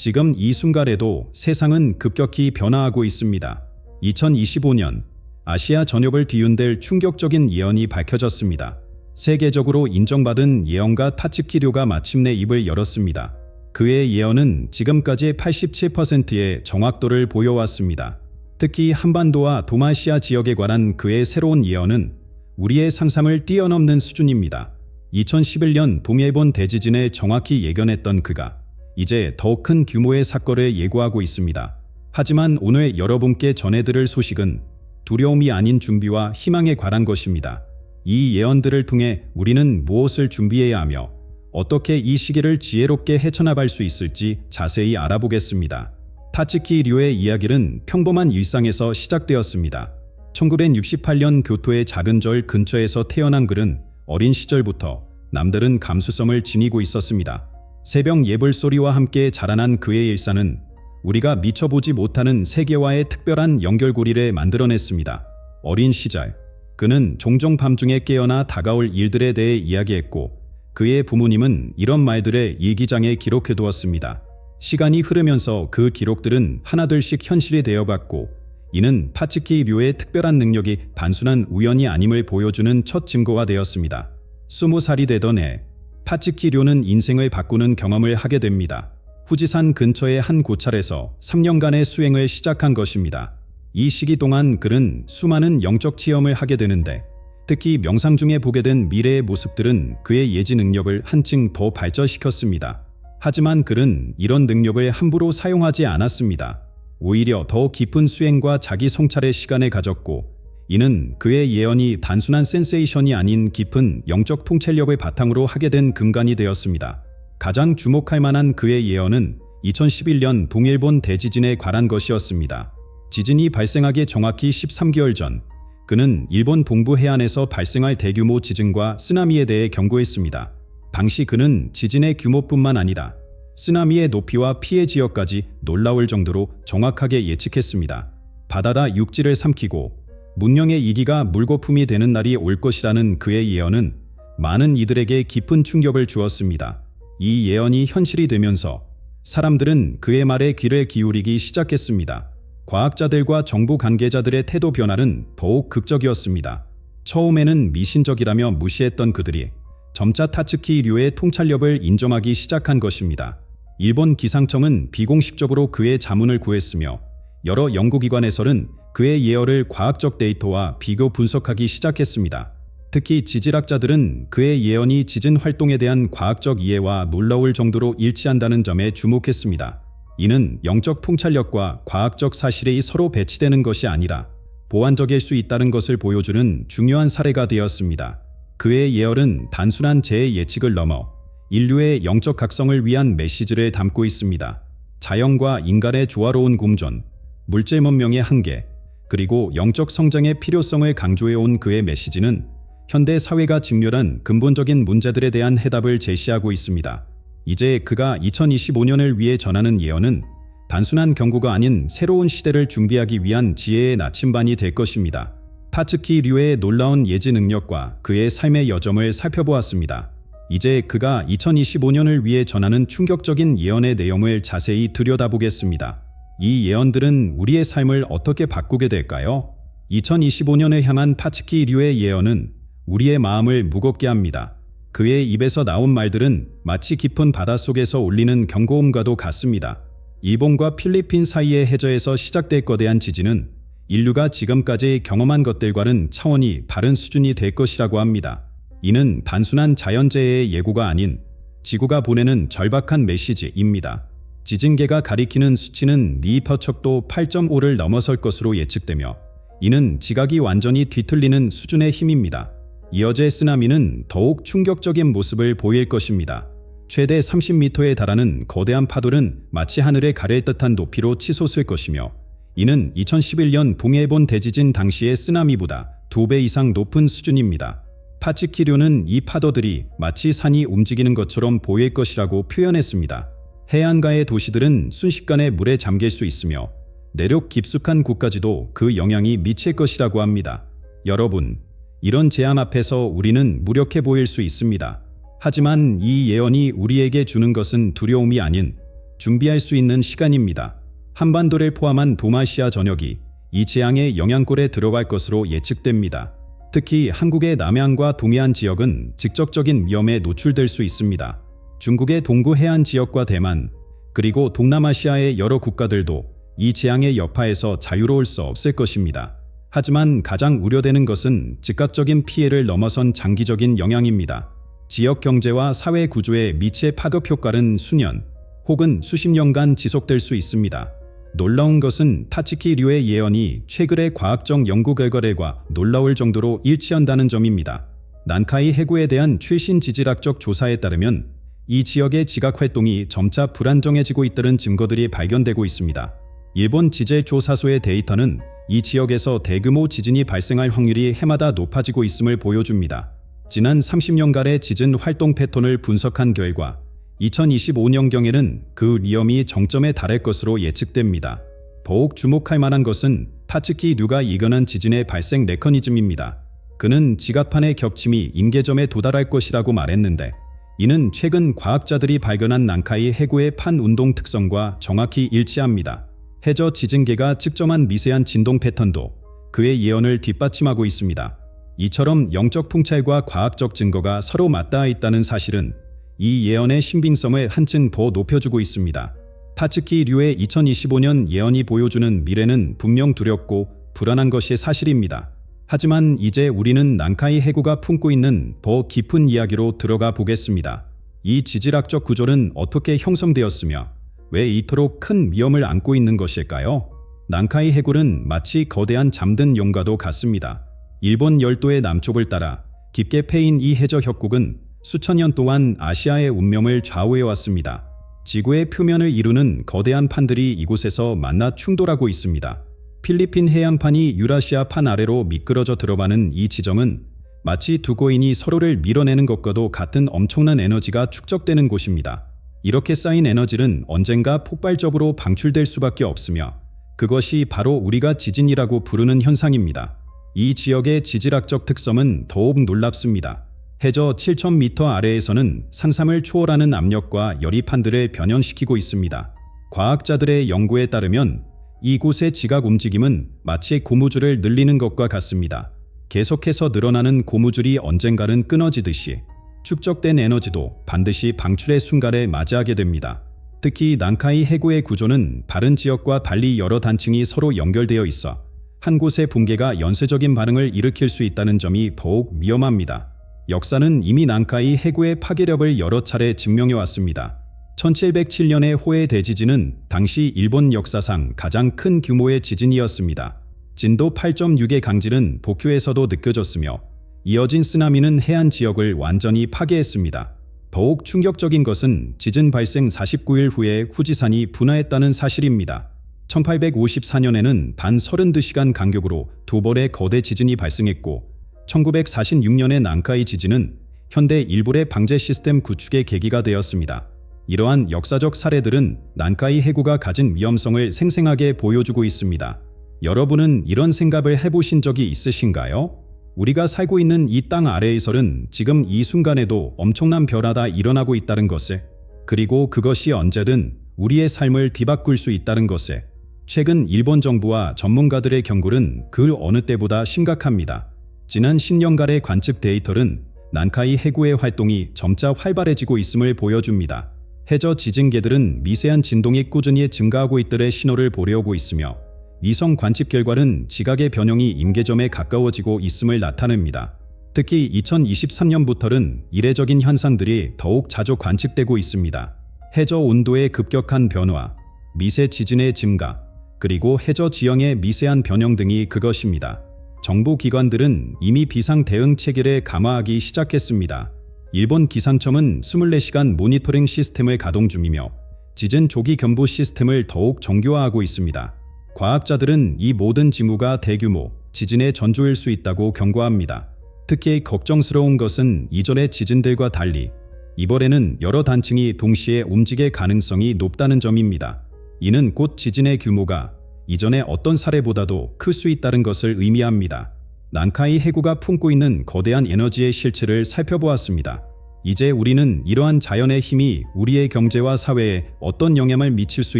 지금 이 순간에도 세상은 급격히 변화하고 있습니다. 2025년 아시아 전역을 뒤흔들 충격적인 예언이 밝혀졌습니다. 세계적으로 인정받은 예언가 파츠키료가 마침내 입을 열었습니다. 그의 예언은 지금까지 87%의 정확도를 보여왔습니다. 특히 한반도와 도마시아 지역에 관한 그의 새로운 예언은 우리의 상상을 뛰어넘는 수준입니다. 2011년 동일본 대지진을 정확히 예견했던 그가 이제 더 큰 규모의 사건을 예고하고 있습니다. 하지만 오늘 여러분께 전해드릴 소식은 두려움이 아닌 준비와 희망에 관한 것입니다. 이 예언들을 통해 우리는 무엇을 준비해야 하며 어떻게 이 시기를 지혜롭게 헤쳐나갈 수 있을지 자세히 알아보겠습니다. 파츠키 류의 이야기는 평범한 일상에서 시작되었습니다. 1968년 교토의 작은 절 근처에서 태어난 그는 어린 시절부터 남다른 감수성을 지니고 있었습니다. 새벽 예불 소리와 함께 자라난 그의 일상은 우리가 미처 보지 못하는 세계와의 특별한 연결고리를 만들어냈습니다. 어린 시절, 그는 종종 밤중에 깨어나 다가올 일들에 대해 이야기했고 그의 부모님은 이런 말들을 일기장에 기록해두었습니다. 시간이 흐르면서 그 기록들은 하나둘씩 현실이 되어갔고 이는 파츠키 류의 특별한 능력이 단순한 우연이 아님을 보여주는 첫 증거가 되었습니다. 20살이 되던 해 파츠키 류는 인생을 바꾸는 경험을 하게 됩니다. 후지산 근처의 한 고찰에서 3년간의 수행을 시작한 것입니다. 이 시기 동안 그는 수많은 영적 체험을 하게 되는데 특히 명상 중에 보게 된 미래의 모습들은 그의 예지 능력을 한층 더 발전시켰습니다. 하지만 그는 이런 능력을 함부로 사용하지 않았습니다. 오히려 더 깊은 수행과 자기 성찰의 시간을 가졌고 이는 그의 예언이 단순한 센세이션이 아닌 깊은 영적 통찰력을 바탕으로 하게 된 근간이 되었습니다. 가장 주목할 만한 그의 예언은 2011년 동일본 대지진에 관한 것이었습니다. 지진이 발생하기 정확히 13개월 전, 그는 일본 동부 해안에서 발생할 대규모 지진과 쓰나미에 대해 경고했습니다. 당시 그는 지진의 규모뿐만 아니라 쓰나미의 높이와 피해 지역까지 놀라울 정도로 정확하게 예측했습니다. 바다가 육지를 삼키고 문명의 이기가 물거품이 되는 날이 올 것이라는 그의 예언은 많은 이들에게 깊은 충격을 주었습니다. 이 예언이 현실이 되면서 사람들은 그의 말에 귀를 기울이기 시작했습니다. 과학자들과 정부 관계자들의 태도 변화는 더욱 극적이었습니다. 처음에는 미신적이라며 무시했던 그들이 점차 파츠키 류의 통찰력을 인정하기 시작한 것입니다. 일본 기상청은 비공식적으로 그의 자문을 구했으며 여러 연구기관에서는 그의 예언을 과학적 데이터와 비교 분석하기 시작했습니다. 특히 지질학자들은 그의 예언이 지진 활동에 대한 과학적 이해와 놀라울 정도로 일치한다는 점에 주목했습니다. 이는 영적 통찰력과 과학적 사실이 서로 배치되는 것이 아니라 보완적일 수 있다는 것을 보여주는 중요한 사례가 되었습니다. 그의 예언은 단순한 재해 예측을 넘어 인류의 영적 각성을 위한 메시지를 담고 있습니다. 자연과 인간의 조화로운 공존, 물질 문명의 한계, 그리고 영적 성장의 필요성을 강조해온 그의 메시지는 현대 사회가 직면한 근본적인 문제들에 대한 해답을 제시하고 있습니다. 이제 그가 2025년을 위해 전하는 예언은 단순한 경고가 아닌 새로운 시대를 준비하기 위한 지혜의 나침반이 될 것입니다. 파츠키 류의 놀라운 예지 능력과 그의 삶의 여정을 살펴보았습니다. 이제 그가 2025년을 위해 전하는 충격적인 예언의 내용을 자세히 들여다보겠습니다. 이 예언들은 우리의 삶을 어떻게 바꾸게 될까요? 2025년을 향한 파츠키 류의 예언은 우리의 마음을 무겁게 합니다. 그의 입에서 나온 말들은 마치 깊은 바닷속에서 울리는 경고음과도 같습니다. 일본과 필리핀 사이의 해저에서 시작될 거대한 지진은 인류가 지금까지 경험한 것들과는 차원이 다른 수준이 될 것이라고 합니다. 이는 단순한 자연재해의 예고가 아닌 지구가 보내는 절박한 메시지입니다. 지진계가 가리키는 수치는 리퍼 척도 8.5를 넘어설 것으로 예측되며 이는 지각이 완전히 뒤틀리는 수준의 힘입니다. 이어질 쓰나미는 더욱 충격적인 모습을 보일 것입니다. 최대 30m에 달하는 거대한 파도는 마치 하늘에 가릴 듯한 높이로 치솟을 것이며 이는 2011년 동일본 대지진 당시의 쓰나미보다 2배 이상 높은 수준입니다. 파츠키료는 이 파도들이 마치 산이 움직이는 것처럼 보일 것이라고 표현했습니다. 해안가의 도시들은 순식간에 물에 잠길 수 있으며 내륙 깊숙한 곳까지도 그 영향이 미칠 것이라고 합니다. 여러분, 이런 재앙 앞에서 우리는 무력해 보일 수 있습니다. 하지만 이 예언이 우리에게 주는 것은 두려움이 아닌 준비할 수 있는 시간입니다. 한반도를 포함한 동아시아 전역이 이 재앙의 영향골에 들어갈 것으로 예측됩니다. 특히 한국의 남해안과 동해안 지역은 직접적인 위험에 노출될 수 있습니다. 중국의 동부 해안 지역과 대만, 그리고 동남아시아의 여러 국가들도 이 재앙의 여파에서 자유로울 수 없을 것입니다. 하지만 가장 우려되는 것은 즉각적인 피해를 넘어선 장기적인 영향입니다. 지역 경제와 사회 구조의 미치의 파급 효과는 수년 혹은 수십 년간 지속될 수 있습니다. 놀라운 것은 타츠키류의 예언이 최근의 과학적 연구 결과들과 놀라울 정도로 일치한다는 점입니다. 난카이 해구에 대한 최신 지질학적 조사에 따르면 이 지역의 지각 활동이 점차 불안정해지고 있다는 증거들이 발견되고 있습니다. 일본 지질조사소의 데이터는 이 지역에서 대규모 지진이 발생할 확률이 해마다 높아지고 있음을 보여줍니다. 지난 30년간의 지진 활동 패턴을 분석한 결과 2025년경에는 그 위험이 정점에 달할 것으로 예측됩니다. 더욱 주목할 만한 것은 타츠키류가 이겨낸 지진의 발생 메커니즘입니다. 그는 지각판의 겹침이 임계점에 도달할 것이라고 말했는데, 이는 최근 과학자들이 발견한 난카이 해구의 판 운동 특성과 정확히 일치합니다. 해저 지진계가 측정한 미세한 진동 패턴도 그의 예언을 뒷받침하고 있습니다. 이처럼 영적 풍찰과 과학적 증거가 서로 맞닿아 있다는 사실은 이 예언의 신빙성을 한층 더 높여주고 있습니다. 타츠키류의 2025년 예언이 보여주는 미래는 분명 두렵고 불안한 것이 사실입니다. 하지만 이제 우리는 난카이 해구가 품고 있는 더 깊은 이야기로 들어가 보겠습니다. 이 지질학적 구조는 어떻게 형성되었으며 왜 이토록 큰 위험을 안고 있는 것일까요? 난카이 해구는 마치 거대한 잠든 용과도 같습니다. 일본 열도의 남쪽을 따라 깊게 패인 이 해저 협곡은 수천 년 동안 아시아의 운명을 좌우해왔습니다. 지구의 표면을 이루는 거대한 판들이 이곳에서 만나 충돌하고 있습니다. 필리핀 해안판이 유라시아 판 아래로 미끄러져 들어가는 이 지점은 마치 두 거인이 서로를 밀어내는 것과도 같은 엄청난 에너지가 축적되는 곳입니다. 이렇게 쌓인 에너지는 언젠가 폭발적으로 방출될 수밖에 없으며 그것이 바로 우리가 지진이라고 부르는 현상입니다. 이 지역의 지질학적 특성은 더욱 놀랍습니다. 해저 7,000m 아래에서는 상상을 초월하는 압력과 열이 판들을 변형시키고 있습니다. 과학자들의 연구에 따르면 이곳의 지각 움직임은 마치 고무줄을 늘리는 것과 같습니다. 계속해서 늘어나는 고무줄이 언젠가는 끊어지듯이 축적된 에너지도 반드시 방출의 순간에 맞이하게 됩니다. 특히 난카이 해구의 구조는 다른 지역과 달리 여러 단층이 서로 연결되어 있어 한 곳의 붕괴가 연쇄적인 반응을 일으킬 수 있다는 점이 더욱 위험합니다. 역사는 이미 난카이 해구의 파괴력을 여러 차례 증명해 왔습니다. 1707년의 호에 대지진은 당시 일본 역사상 가장 큰 규모의 지진이었습니다. 진도 8.6의 강진은 도쿄에서도 느껴졌으며 이어진 쓰나미는 해안 지역을 완전히 파괴했습니다. 더욱 충격적인 것은 지진 발생 49일 후에 후지산이 분화했다는 사실입니다. 1854년에는 단 32시간 간격으로 두 번의 거대 지진이 발생했고 1946년의 난카이 지진은 현대 일본의 방제 시스템 구축의 계기가 되었습니다. 이러한 역사적 사례들은 난카이 해구가 가진 위험성을 생생하게 보여주고 있습니다. 여러분은 이런 생각을 해보신 적이 있으신가요? 우리가 살고 있는 이 땅 아래에서는 지금 이 순간에도 엄청난 변화가 일어나고 있다는 것에, 그리고 그것이 언제든 우리의 삶을 뒤바꿀 수 있다는 것에, 최근 일본 정부와 전문가들의 경고는 그 어느 때보다 심각합니다. 지난 10년간의 관측 데이터는 난카이 해구의 활동이 점차 활발해지고 있음을 보여줍니다. 해저 지진계들은 미세한 진동이 꾸준히 증가하고 있들의 신호를 보려오고 있으며 위성 관측 결과는 지각의 변형이 임계점에 가까워지고 있음을 나타냅니다. 특히 2023년부터는 이례적인 현상들이 더욱 자주 관측되고 있습니다. 해저 온도의 급격한 변화, 미세 지진의 증가, 그리고 해저 지형의 미세한 변형 등이 그것입니다. 정부 기관들은 이미 비상 대응 체계를 강화하기 시작했습니다. 일본 기상청은 24시간 모니터링 시스템을 가동 중이며 지진 조기 경보 시스템을 더욱 정교화하고 있습니다. 과학자들은 이 모든 징후가 대규모 지진의 전조일 수 있다고 경고합니다. 특히 걱정스러운 것은 이전의 지진들과 달리 이번에는 여러 단층이 동시에 움직일 가능성이 높다는 점입니다. 이는 곧 지진의 규모가 이전의 어떤 사례보다도 클 수 있다는 것을 의미합니다. 난카이 해구가 품고 있는 거대한 에너지의 실체를 살펴보았습니다. 이제 우리는 이러한 자연의 힘이 우리의 경제와 사회에 어떤 영향을 미칠 수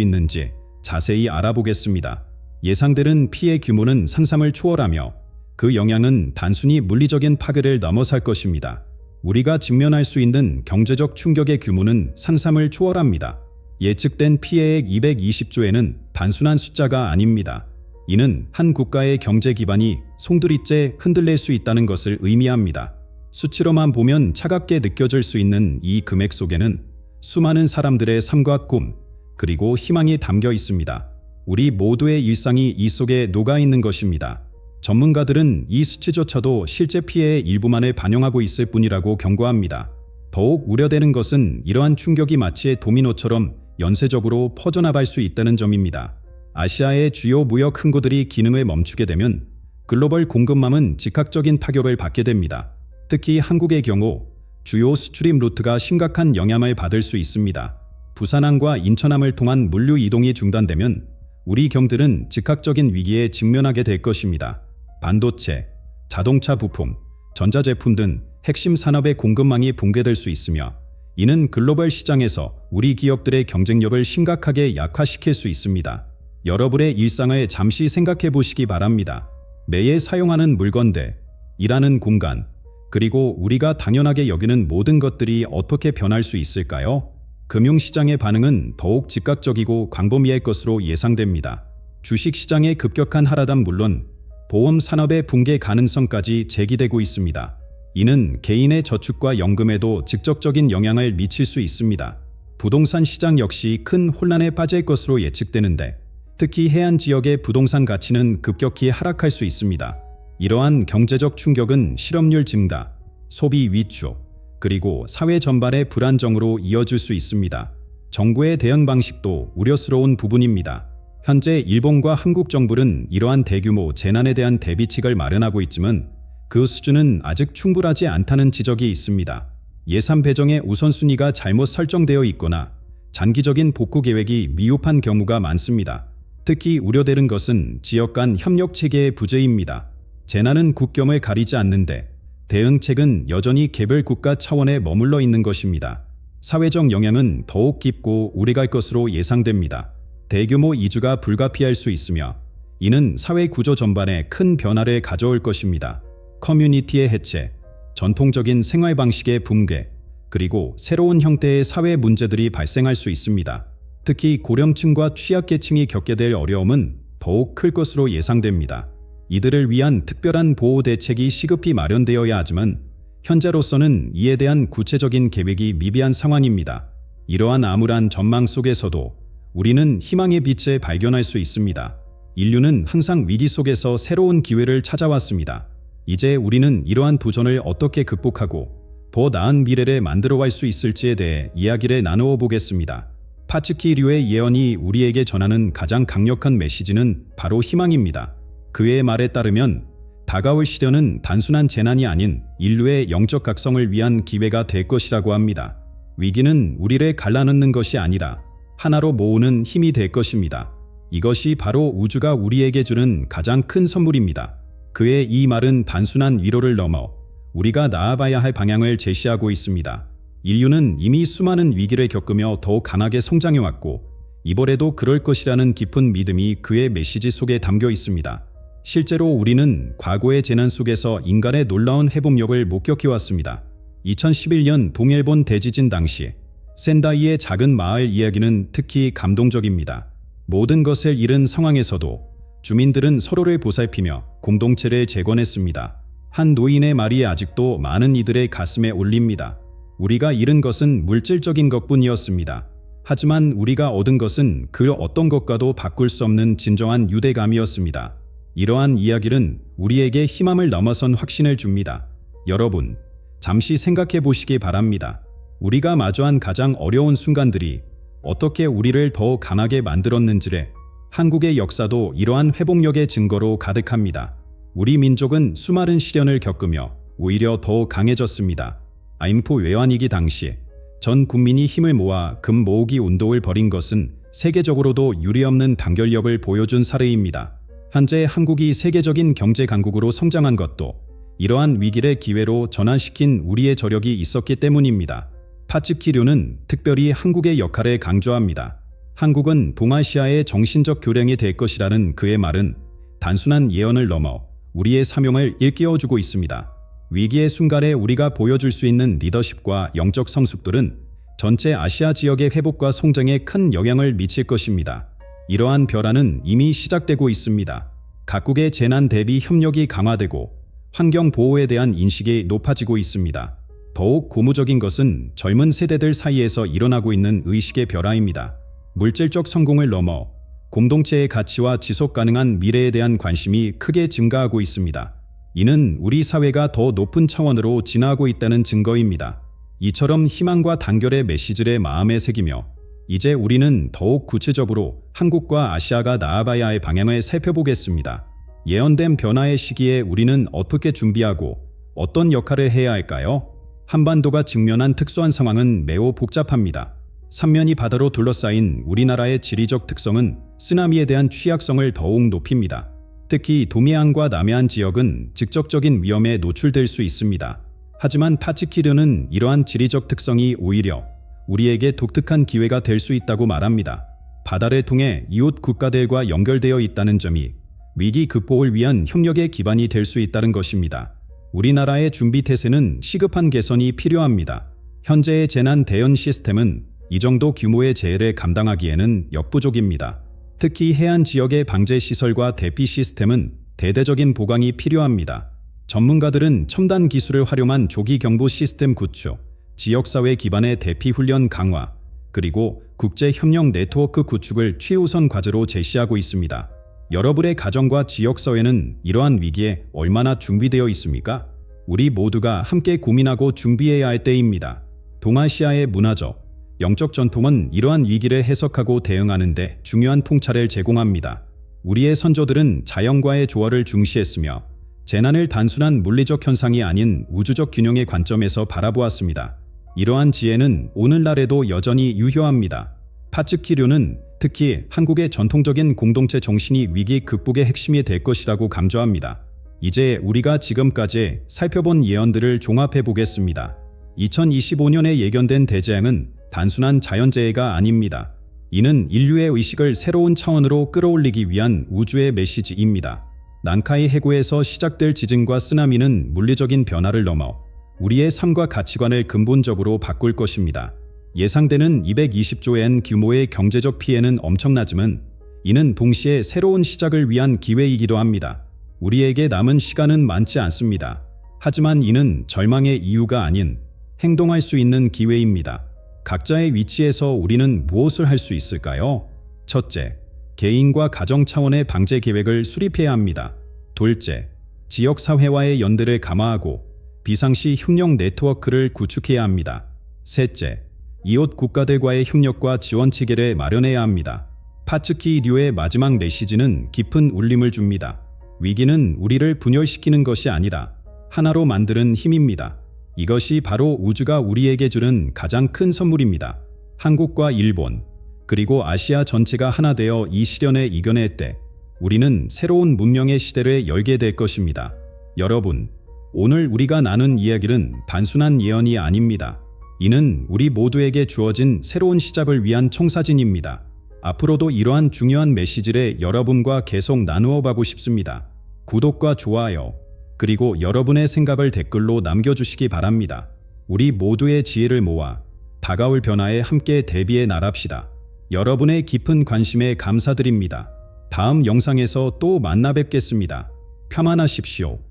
있는지 자세히 알아보겠습니다. 예상되는 피해 규모는 상상을 초월하며 그 영향은 단순히 물리적인 파괴를 넘어설 것입니다. 우리가 직면할 수 있는 경제적 충격의 규모는 상상을 초월합니다. 예측된 피해액 220조에는 단순한 숫자가 아닙니다. 이는 한 국가의 경제 기반이 송두리째 흔들릴 수 있다는 것을 의미합니다. 수치로만 보면 차갑게 느껴질 수 있는 이 금액 속에는 수많은 사람들의 삶과 꿈, 그리고 희망이 담겨 있습니다. 우리 모두의 일상이 이 속에 녹아 있는 것입니다. 전문가들은 이 수치조차도 실제 피해의 일부만을 반영하고 있을 뿐이라고 경고합니다. 더욱 우려되는 것은 이러한 충격이 마치 도미노처럼 연쇄적으로 퍼져나갈 수 있다는 점입니다. 아시아의 주요 무역 흥고들이 기능을 멈추게 되면 글로벌 공급망은 즉각적인 타격을 받게 됩니다. 특히 한국의 경우 주요 수출입 루트가 심각한 영향을 받을 수 있습니다. 부산항과 인천항을 통한 물류 이동이 중단되면 우리 경들은 즉각적인 위기에 직면하게 될 것입니다. 반도체, 자동차 부품, 전자제품 등 핵심 산업의 공급망이 붕괴될 수 있으며 이는 글로벌 시장에서 우리 기업들의 경쟁력을 심각하게 약화시킬 수 있습니다. 여러분의 일상을 잠시 생각해 보시기 바랍니다. 매일 사용하는 물건들, 일하는 공간, 그리고 우리가 당연하게 여기는 모든 것들이 어떻게 변할 수 있을까요? 금융시장의 반응은 더욱 즉각적이고 광범위할 것으로 예상됩니다. 주식시장의 급격한 하락은 물론 보험 산업의 붕괴 가능성까지 제기되고 있습니다. 이는 개인의 저축과 연금에도 직접적인 영향을 미칠 수 있습니다. 부동산 시장 역시 큰 혼란에 빠질 것으로 예측되는데 특히 해안 지역의 부동산 가치는 급격히 하락할 수 있습니다. 이러한 경제적 충격은 실업률 증가, 소비 위축, 그리고 사회 전반의 불안정으로 이어질 수 있습니다. 정부의 대응 방식도 우려스러운 부분입니다. 현재 일본과 한국 정부는 이러한 대규모 재난에 대한 대비책을 마련하고 있지만 그 수준은 아직 충분하지 않다는 지적이 있습니다. 예산 배정의 우선순위가 잘못 설정되어 있거나 장기적인 복구 계획이 미흡한 경우가 많습니다. 특히 우려되는 것은 지역 간 협력 체계의 부재입니다. 재난은 국경을 가리지 않는데 대응책은 여전히 개별 국가 차원에 머물러 있는 것입니다. 사회적 영향은 더욱 깊고 오래갈 것으로 예상됩니다. 대규모 이주가 불가피할 수 있으며 이는 사회 구조 전반에 큰 변화를 가져올 것입니다. 커뮤니티의 해체, 전통적인 생활 방식의 붕괴, 그리고 새로운 형태의 사회 문제들이 발생할 수 있습니다. 특히 고령층과 취약계층이 겪게 될 어려움은 더욱 클 것으로 예상됩니다. 이들을 위한 특별한 보호 대책이 시급히 마련되어야 하지만 현재로서는 이에 대한 구체적인 계획이 미비한 상황입니다. 이러한 암울한 전망 속에서도 우리는 희망의 빛을 발견할 수 있습니다. 인류는 항상 위기 속에서 새로운 기회를 찾아왔습니다. 이제 우리는 이러한 도전을 어떻게 극복하고 더 나은 미래를 만들어갈 수 있을지에 대해 이야기를 나누어 보겠습니다. 파츠키류의 예언이 우리에게 전하는 가장 강력한 메시지는 바로 희망입니다. 그의 말에 따르면 다가올 시련은 단순한 재난이 아닌 인류의 영적 각성을 위한 기회가 될 것이라고 합니다. 위기는 우리를 갈라놓는 것이 아니라 하나로 모으는 힘이 될 것입니다. 이것이 바로 우주가 우리에게 주는 가장 큰 선물입니다. 그의 이 말은 단순한 위로를 넘어 우리가 나아가야 할 방향을 제시하고 있습니다. 인류는 이미 수많은 위기를 겪으며 더욱 강하게 성장해왔고 이번에도 그럴 것이라는 깊은 믿음이 그의 메시지 속에 담겨 있습니다. 실제로 우리는 과거의 재난 속에서 인간의 놀라운 회복력을 목격해왔습니다. 2011년 동일본 대지진 당시 센다이의 작은 마을 이야기는 특히 감동적입니다. 모든 것을 잃은 상황에서도 주민들은 서로를 보살피며 공동체를 재건했습니다. 한 노인의 말이 아직도 많은 이들의 가슴에 울립니다. 우리가 잃은 것은 물질적인 것뿐이었습니다. 하지만 우리가 얻은 것은 그 어떤 것과도 바꿀 수 없는 진정한 유대감이었습니다. 이러한 이야기는 우리에게 희망을 넘어선 확신을 줍니다. 여러분, 잠시 생각해 보시기 바랍니다. 우리가 마주한 가장 어려운 순간들이 어떻게 우리를 더 강하게 만들었는지를 한국의 역사도 이러한 회복력의 증거로 가득합니다. 우리 민족은 수많은 시련을 겪으며 오히려 더 강해졌습니다. IMF 외환위기 당시 전 국민이 힘을 모아 금 모으기 운동을 벌인 것은 세계적으로도 유례없는 단결력을 보여준 사례입니다. 현재 한국이 세계적인 경제 강국으로 성장한 것도 이러한 위기를 기회로 전환시킨 우리의 저력이 있었기 때문입니다. 파츠키류는 특별히 한국의 역할을 강조합니다. 한국은 동아시아의 정신적 교량이 될 것이라는 그의 말은 단순한 예언을 넘어 우리의 사명을 일깨워주고 있습니다. 위기의 순간에 우리가 보여줄 수 있는 리더십과 영적 성숙들은 전체 아시아 지역의 회복과 성장에 큰 영향을 미칠 것입니다. 이러한 변화는 이미 시작되고 있습니다. 각국의 재난 대비 협력이 강화되고 환경 보호에 대한 인식이 높아지고 있습니다. 더욱 고무적인 것은 젊은 세대들 사이에서 일어나고 있는 의식의 변화입니다. 물질적 성공을 넘어 공동체의 가치와 지속 가능한 미래에 대한 관심이 크게 증가하고 있습니다. 이는 우리 사회가 더 높은 차원으로 진화하고 있다는 증거입니다. 이처럼 희망과 단결의 메시지를 마음에 새기며 이제 우리는 더욱 구체적으로 한국과 아시아가 나아가야 할 방향을 살펴보겠습니다. 예언된 변화의 시기에 우리는 어떻게 준비하고 어떤 역할을 해야 할까요? 한반도가 직면한 특수한 상황은 매우 복잡합니다. 삼면이 바다로 둘러싸인 우리나라의 지리적 특성은 쓰나미에 대한 취약성을 더욱 높입니다. 특히 동해안과 남해안 지역은 직접적인 위험에 노출될 수 있습니다. 하지만 파츠키르는 이러한 지리적 특성이 오히려 우리에게 독특한 기회가 될 수 있다고 말합니다. 바다를 통해 이웃 국가들과 연결되어 있다는 점이 위기 극복을 위한 협력의 기반이 될 수 있다는 것입니다. 우리나라의 준비 태세는 시급한 개선이 필요합니다. 현재의 재난 대응 시스템은 이 정도 규모의 재해를 감당하기에는 역부족입니다. 특히 해안 지역의 방제 시설과 대피 시스템은 대대적인 보강이 필요합니다. 전문가들은 첨단 기술을 활용한 조기 경보 시스템 구축, 지역사회 기반의 대피 훈련 강화, 그리고 국제 협력 네트워크 구축을 최우선 과제로 제시하고 있습니다. 여러분의 가정과 지역사회는 이러한 위기에 얼마나 준비되어 있습니까? 우리 모두가 함께 고민하고 준비해야 할 때입니다. 동아시아의 문화적, 영적 전통은 이러한 위기를 해석하고 대응하는 데 중요한 통찰을 제공합니다. 우리의 선조들은 자연과의 조화를 중시했으며 재난을 단순한 물리적 현상이 아닌 우주적 균형의 관점에서 바라보았습니다. 이러한 지혜는 오늘날에도 여전히 유효합니다. 파츠키류는 특히 한국의 전통적인 공동체 정신이 위기 극복의 핵심이 될 것이라고 강조합니다. 이제 우리가 지금까지 살펴본 예언들을 종합해 보겠습니다. 2025년에 예견된 대재앙은 단순한 자연재해가 아닙니다. 이는 인류의 의식을 새로운 차원으로 끌어올리기 위한 우주의 메시지입니다. 난카이 해구에서 시작될 지진과 쓰나미는 물리적인 변화를 넘어 우리의 삶과 가치관을 근본적으로 바꿀 것입니다. 예상되는 220조 엔 규모의 경제적 피해는 엄청나지만 이는 동시에 새로운 시작을 위한 기회이기도 합니다. 우리에게 남은 시간은 많지 않습니다. 하지만 이는 절망의 이유가 아닌 행동할 수 있는 기회입니다. 각자의 위치에서 우리는 무엇을 할 수 있을까요? 첫째, 개인과 가정 차원의 방제 계획을 수립해야 합니다. 둘째, 지역사회와의 연대를 강화하고 비상시 협력 네트워크를 구축해야 합니다. 셋째, 이웃 국가들과의 협력과 지원 체계를 마련해야 합니다. 파츠키류의 마지막 메시지는 깊은 울림을 줍니다. 위기는 우리를 분열시키는 것이 아니라 하나로 만드는 힘입니다. 이것이 바로 우주가 우리에게 주는 가장 큰 선물입니다. 한국과 일본, 그리고 아시아 전체가 하나 되어 이 시련을 이겨낼 때 우리는 새로운 문명의 시대를 열게 될 것입니다. 여러분, 오늘 우리가 나눈 이야기는 단순한 예언이 아닙니다. 이는 우리 모두에게 주어진 새로운 시작을 위한 청사진입니다. 앞으로도 이러한 중요한 메시지를 여러분과 계속 나누어 가고 싶습니다. 구독과 좋아요, 그리고 여러분의 생각을 댓글로 남겨주시기 바랍니다. 우리 모두의 지혜를 모아 다가올 변화에 함께 대비해 나갑시다. 여러분의 깊은 관심에 감사드립니다. 다음 영상에서 또 만나 뵙겠습니다. 평안하십시오.